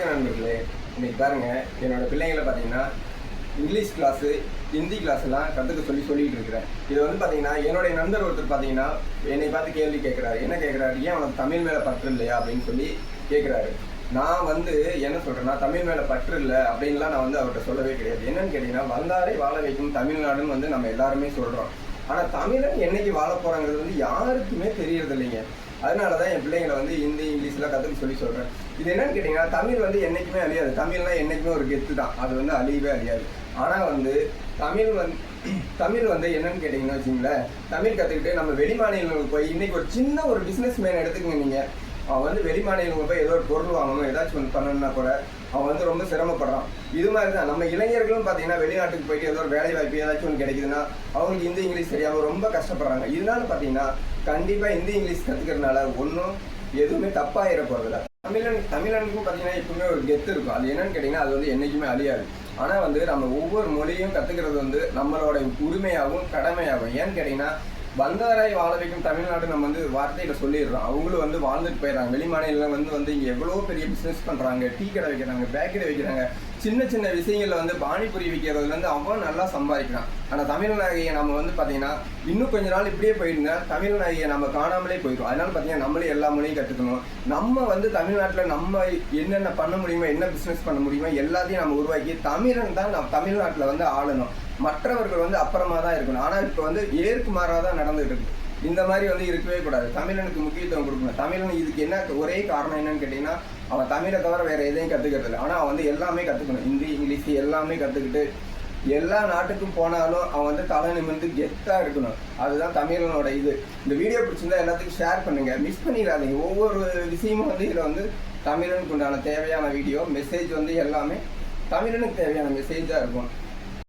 வணக்கம் நண்பர்களே. இன்னைக்கு பாருங்க, என்னோட பிள்ளைங்களை பார்த்தீங்கன்னா இங்கிலீஷ் கிளாஸு, ஹிந்தி கிளாஸ்லாம் சொல்லிட்டு இருக்கிறேன். இது வந்து பார்த்தீங்கன்னா என்னுடைய நண்பர் ஒருத்தர் பார்த்தீங்கன்னா என்னை பார்த்து கேள்வி கேட்குறாரு. என்ன கேட்குறாரு? ஏன் அவனுக்கு தமிழ் மேலே பற்று இல்லையா அப்படின்னு சொல்லி கேட்குறாரு. நான் வந்து என்ன சொல்கிறேன்னா, தமிழ் மேலே பற்று இல்லை அப்படின்லாம் நான் வந்து அவர்கிட்ட சொல்லவே கிடையாது. என்னன்னு கேட்டிங்கன்னா, வந்தாரை வாழ வைக்கும் தமிழ்நாடுன்னு வந்து நம்ம எல்லாருமே சொல்கிறோம். ஆனால் தமிழன் என்னைக்கு வாழ போகிறாங்கிறது வந்து யாருக்குமே தெரியறது இல்லைங்க. அதனால தான் என் பிள்ளைங்களை வந்து ஹிந்தி, இங்கிலீஷ்லாம் கற்றுக்க சொல்கிறேன். இது என்னன்னு கேட்டிங்கன்னா, தமிழ் வந்து என்றைக்குமே அழியாது. தமிழ்லாம் என்றைக்குமே ஒரு கெத்து தான், அது வந்து அழியவே அழியாது. ஆனால் வந்து தமிழ் வந்து என்னன்னு கேட்டிங்கன்னா வச்சுங்களேன், தமிழ் கற்றுக்கிட்டு நம்ம வெளி மாநிலங்களுக்கு போய் இன்றைக்கி ஒரு சின்ன ஒரு பிஸ்னஸ் மேன் எடுத்துக்கங்க. நீங்கள் அவன் வந்து வெளி மாநிலங்களுக்கு போய் ஏதோ ஒரு பொருள் வாங்கணும், ஏதாச்சும் ஒன்று பண்ணணும்னா கூட அவன் வந்து ரொம்ப சிரமப்படுறான். இது மாதிரி தான் நம்ம இளைஞர்களும் பார்த்தீங்கன்னா வெளிநாட்டுக்கு போயிட்டு ஏதோ ஒரு வேலை வாய்ப்பு ஏதாச்சும் ஒன்று கிடைக்குதுன்னா அவங்களுக்கு ஹிந்தி இங்கிலீஷ் தெரியாமல் ரொம்ப கஷ்டப்படுறாங்க. இதனால பார்த்தீங்கன்னா கண்டிப்பாக ஹிந்தி இங்கிலீஷ் கற்றுக்கிறதுனால ஒன்றும் எதுவுமே தப்பாகிட போகிறதில்ல. தமிழனுக்கும் பார்த்தீங்கன்னா எப்பவுமே ஒரு கெத்து இருக்கும். அது என்னன்னு கேட்டிங்கன்னா, அது வந்து என்றைக்குமே அழியாது. ஆனால் வந்து நம்ம ஒவ்வொரு மொழியும் கற்றுக்கிறது வந்து நம்மளோட உரிமையாகவும் கடமையாகும். ஏன்னு கேட்டிங்கன்னா, வந்தாரை வாழ வைக்கும் தமிழ்நாடு நம்ம வந்து வார்த்தையில் சொல்லிடுறோம். அவங்களும் வந்து வாழ்ந்துட்டு போயிடறாங்க. வெளி மாநிலம் வந்து இங்கே எவ்வளோ பெரிய பிஸ்னஸ் பண்ணுறாங்க. டீ கடை வைக்கிறாங்க, பேக்கரி வைக்கிறாங்க, சின்ன சின்ன விஷயங்களில் வந்து பானிபுரி விற்கிறதுலேருந்து அவன் நல்லா சம்பாதிக்கிறான். ஆனால் தமிழ்நாயகியை நம்ம வந்து பார்த்தீங்கன்னா இன்னும் கொஞ்ச நாள் இப்படியே போயிருந்தா தமிழ்நாயகியை நம்ம காணாமலே போயிடும். அதனால பார்த்தீங்கன்னா நம்மளே எல்லா மொழியும் கற்றுக்கணும். நம்ம வந்து தமிழ்நாட்டில் நம்ம என்னென்ன பண்ண முடியுமோ, என்ன பிஸ்னஸ் பண்ண முடியுமோ எல்லாத்தையும் நம்ம உருவாக்கி தமிழன் தான் நம்ம தமிழ்நாட்டில் வந்து ஆளணும். மற்றவர்கள் வந்து அப்புறமா தான் இருக்கணும். ஆனால் இப்போ வந்து ஏற்கு மாறாக தான் நடந்துகிட்டு இருக்கு. இந்த மாதிரி வந்து இருக்கவே கூடாது. தமிழனுக்கு முக்கியத்துவம் கொடுக்கணும். தமிழன் இதுக்கு என்ன ஒரே காரணம் என்னன்னு கேட்டிங்கன்னா, அவன் தமிழை தவிர வேறு எதையும் கற்றுக்கிறது இல்லை. ஆனால் அவன் வந்து எல்லாமே கற்றுக்கணும். ஹிந்தி, இங்கிலீஷ் எல்லாமே கற்றுக்கிட்டு எல்லா நாட்டுக்கும் போனாலும் அவன் வந்து தலை நிமிர்ந்து கெத்தாக இருக்கணும். அதுதான் தமிழனோட இது. இந்த வீடியோ பிடிச்சிருந்தா எல்லாத்துக்கும் ஷேர் பண்ணுங்கள், மிஸ் பண்ணிடாதீங்க. ஒவ்வொரு விஷயமும் வந்து இதில் வந்து தமிழனுக்கு உண்டான தேவையான வீடியோ மெசேஜ் வந்து எல்லாமே தமிழனுக்கு தேவையான மெசேஜாக இருக்கும்.